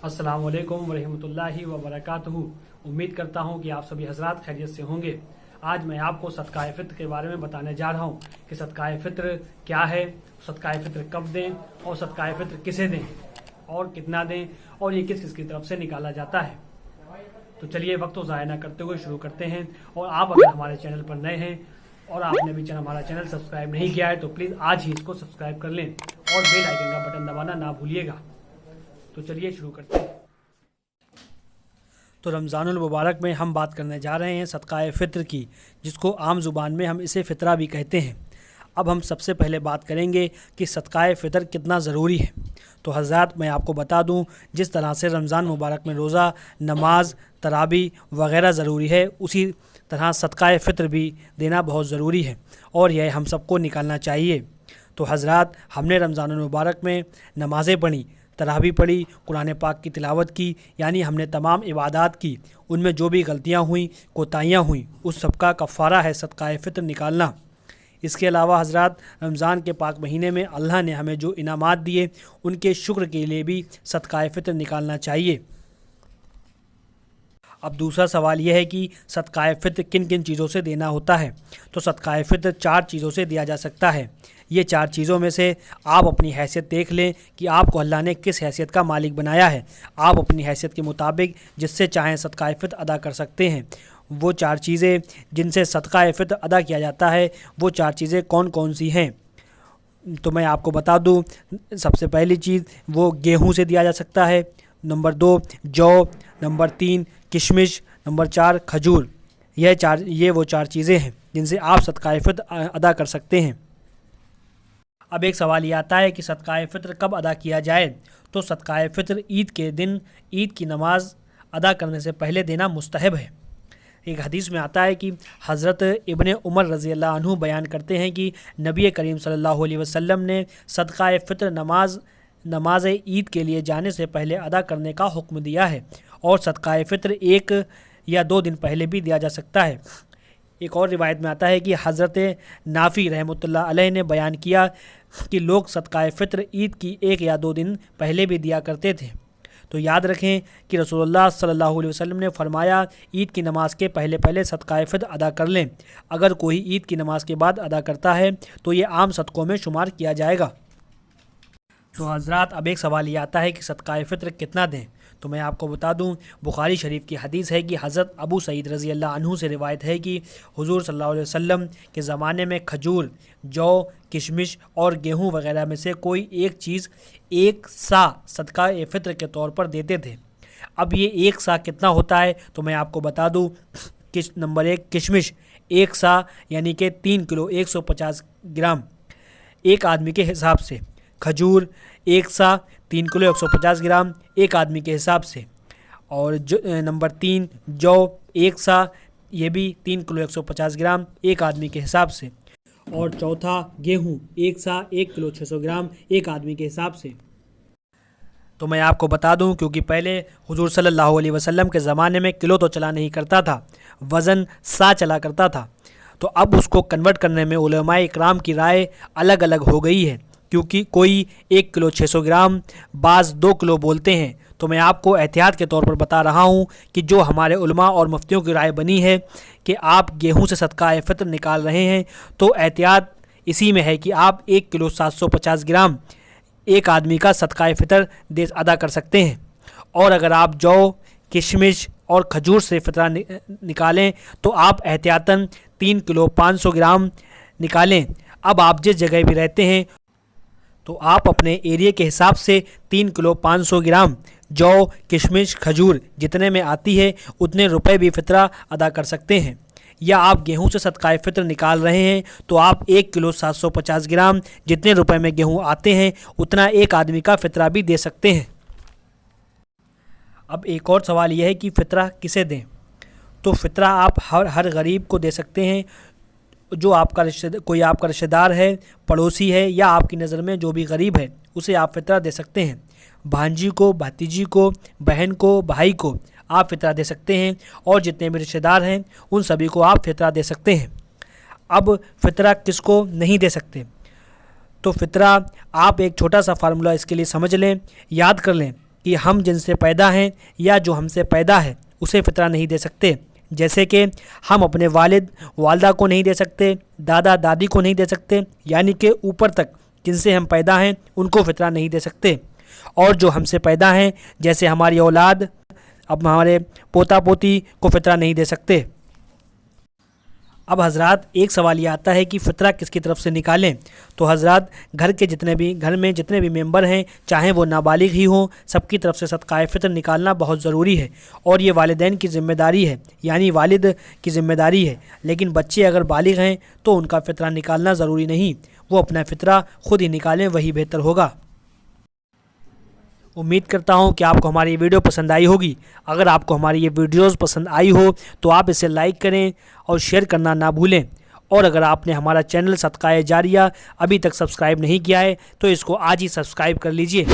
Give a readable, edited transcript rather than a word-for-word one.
अस्सलामुअलैकुम वरहमतुल्लाहि वबरकातुहू। उम्मीद करता हूँ कि आप सभी हजरात खैरियत से होंगे। आज मैं आपको सदका फित्र के बारे में बताने जा रहा हूँ कि सदका फित्र क्या है, सदका फित्र कब दें और सदका फित्र किसे दें और कितना दें और ये किस किस की तरफ से निकाला जाता है। तो चलिए वक्त को ज़ाया न करते हुए शुरू करते हैं। और आप अगर हमारे चैनल पर नए हैं और आपने भी हमारा चैनल सब्सक्राइब नहीं किया है तो प्लीज़ आज ही इसको सब्सक्राइब कर लें और बेल आइकन का बटन दबाना ना भूलिएगा। तो चलिए शुरू करते हैं। तो रमज़ानुल मुबारक में हम बात करने जा रहे हैं सदका फ़ित्र की, जिसको आम ज़ुबान में हम इसे फ़ितरा भी कहते हैं। अब हम सबसे पहले बात करेंगे कि सदका फ़ित्र कितना ज़रूरी है। तो हज़रात मैं आपको बता दूं, जिस तरह से रमज़ान मुबारक में रोज़ा, नमाज, तरावी वग़ैरह ज़रूरी है, उसी तरह सदका फ़ित्र भी देना बहुत ज़रूरी है और यह हम सबको निकालना चाहिए। तो हज़रात हमने रमज़ानुल मुबारक में नमाज़ें पढ़ी, तरावी पढ़ी, कुरान पाक की तिलावत की, यानी हमने तमाम इबादत की। उनमें जो भी गलतियां हुई, कोताहियां हुई, उस सब का कफ़ारा है सदका फ़ित्र निकालना। इसके अलावा हज़रात रमज़ान के पाक महीने में अल्लाह ने हमें जो इनामात दिए उनके शुक्र के लिए भी सदका फ़ित्र निकालना चाहिए। अब दूसरा सवाल यह है कि सदका फ़ित्र किन किन चीज़ों से देना होता है। तो सदका फ़ित्र 4 चीज़ों से दिया जा सकता है। ये 4 चीज़ों में से आप अपनी हैसियत देख लें कि आपको अल्लाह ने किस हैसियत का मालिक बनाया है। आप अपनी हैसियत के मुताबिक जिससे चाहें सदका फ़ित्र अदा कर सकते हैं। वो 4 चीज़ें जिनसे सदका फ़ित्र अदा किया जाता है, वो 4 चीज़ें कौन कौन सी हैं, तो मैं आपको बता दूं। सबसे पहली चीज़ वो गेहूं से दिया जा सकता है, नंबर 2 जौ, नंबर 3 किशमिश, नंबर 4 खजूर। ये वो 4 चीज़ें हैं जिनसे आप सदका फ़ित्र अदा कर सकते हैं। अब एक सवाल ये आता है कि सदका फ़ित्र कब अदा किया जाए। तो सदका फ़ित्र ईद के दिन ईद की नमाज अदा करने से पहले देना मुस्तहब है। एक हदीस में आता है कि हज़रत इब्ने उमर रज़ी अल्लाह अन्हु बयान करते हैं कि नबी करीम सल्लल्लाहु अलैहि वसल्लम ने सदका फ़ित्र नमाज ईद के लिए जाने से पहले अदा करने का हुक्म दिया है और सदका फ़ित्र 1 या 2 दिन पहले भी दिया जा सकता है। एक और रिवायत में आता है कि हज़रत नाफ़ी रहमतुल्लाह अलैह ने बयान किया कि लोग सदका फ़ित्र ईद की 1 या 2 दिन पहले भी दिया करते थे। तो याद रखें कि रसूलुल्लाह सल्लल्लाहु अलैहि वसल्लम ने फरमाया ईद की नमाज के पहले पहले सदका फ़ित्र अदा कर लें। अगर कोई ईद की नमाज के बाद अदा करता है तो ये आम सदक़ों में शुमार किया जाएगा। तो हज़रात अब एक सवाल ये आता है कि सदका फ़ित्र कितना दें। तो मैं आपको बता दूं, बुखारी शरीफ की हदीस है कि हज़रत अबू सईद रज़ी अल्लाह अन्हु से रिवायत है कि हुज़ूर सल्लल्लाहु अलैहि वसल्लम के ज़माने में खजूर, जौ, किशमिश और गेहूं वगैरह में से कोई एक चीज़ 1 सा सदका फ़ित्र के तौर पर देते थे। अब ये 1 सा कितना होता है तो मैं आपको बता दूं। नंबर 1 किशमिश 1 सा यानी कि 3 किलो 150 ग्राम एक आदमी के हिसाब से, खजूर 1 सा 3 किलो 150 ग्राम एक आदमी के हिसाब से, और नंबर 3 जौ 1 सा, ये भी 3 किलो 150 ग्राम एक आदमी के हिसाब से, और चौथा गेहूं 1 सा 1 किलो 600 ग्राम एक आदमी के हिसाब से। तो मैं आपको बता दूं, क्योंकि पहले हुजूर सल्लल्लाहु अलैहि वसल्लम के ज़माने में किलो तो चला नहीं करता था, वज़न सा चला करता था। तो अब उसको कन्वर्ट करने में उलमाए इकराम की राय अलग अलग हो गई है, क्योंकि कोई 1 किलो 600 ग्राम, बाज़ 2 किलो बोलते हैं। तो मैं आपको एहतियात के तौर पर बता रहा हूँ कि जो हमारे उलमा और मुफ्तियों की राय बनी है कि आप गेहूं से सदका फ़ित्र निकाल रहे हैं, तो एहतियात इसी में है कि आप 1 किलो 750 ग्राम एक आदमी का सदका फ़ित्र अदा कर सकते हैं। और अगर आप जौ, किशमिश और खजूर से फ़ितरा निकालें तो आप एहतियातन 3 किलो 500 ग्राम निकालें। अब आप जिस जगह भी रहते हैं तो आप अपने एरिया के हिसाब से 3 किलो 500 ग्राम जौ, किशमिश, खजूर जितने में आती है उतने रुपए भी फ़ितरा अदा कर सकते हैं। या आप गेहूं से सदका फ़ित्र निकाल रहे हैं तो आप 1 किलो 750 ग्राम जितने रुपए में गेहूं आते हैं उतना एक आदमी का फ़ितरा भी दे सकते हैं। अब एक और सवाल यह है कि फ़ितरा किसे दें। तो फ़ितरा आप हर गरीब को दे सकते हैं, जो कोई आपका रिश्तेदार है, पड़ोसी है, या आपकी नज़र में जो भी गरीब है उसे आप फ़ितरा दे सकते हैं। भांजी को, भतीजी को, बहन को, भाई को आप फ़ितरा दे सकते हैं, और जितने भी रिश्तेदार हैं उन सभी को आप फ़ितरा दे सकते हैं। अब फ़ितरा किसको नहीं दे सकते, तो फ़ितरा आप एक छोटा सा फार्मूला इसके लिए समझ लें, याद कर लें कि हम जिनसे पैदा हैं या जो हमसे पैदा है उसे फ़ितरा नहीं दे सकते। जैसे कि हम अपने वालिद वालदा को नहीं दे सकते, दादा दादी को नहीं दे सकते, यानी कि ऊपर तक जिनसे हम पैदा हैं उनको फ़ितरा नहीं दे सकते। और जो हमसे पैदा हैं जैसे हमारी औलाद, अब हमारे पोता पोती को फ़ितरा नहीं दे सकते। अब हजरात एक सवाल ये आता है कि फ़ितरा किसकी तरफ से निकालें। तो हजरात घर में जितने भी मेंबर हैं, चाहे वो नाबालिग ही हों, सबकी तरफ से सदक़ाए फ़ितर निकालना बहुत ज़रूरी है और ये वालिदैन की ज़िम्मेदारी है, यानी वालिद की ज़िम्मेदारी है। लेकिन बच्चे अगर बालिग हैं तो उनका फ़ितरा निकालना ज़रूरी नहीं, वो अपना फ़ितरा ख़ुद ही निकालें, वही बेहतर होगा। उम्मीद करता हूँ कि आपको हमारी ये वीडियो पसंद आई होगी। अगर आपको हमारी ये वीडियोस पसंद आई हो तो आप इसे लाइक करें और शेयर करना ना भूलें। और अगर आपने हमारा चैनल सदक़ाए जारिया अभी तक सब्सक्राइब नहीं किया है तो इसको आज ही सब्सक्राइब कर लीजिए।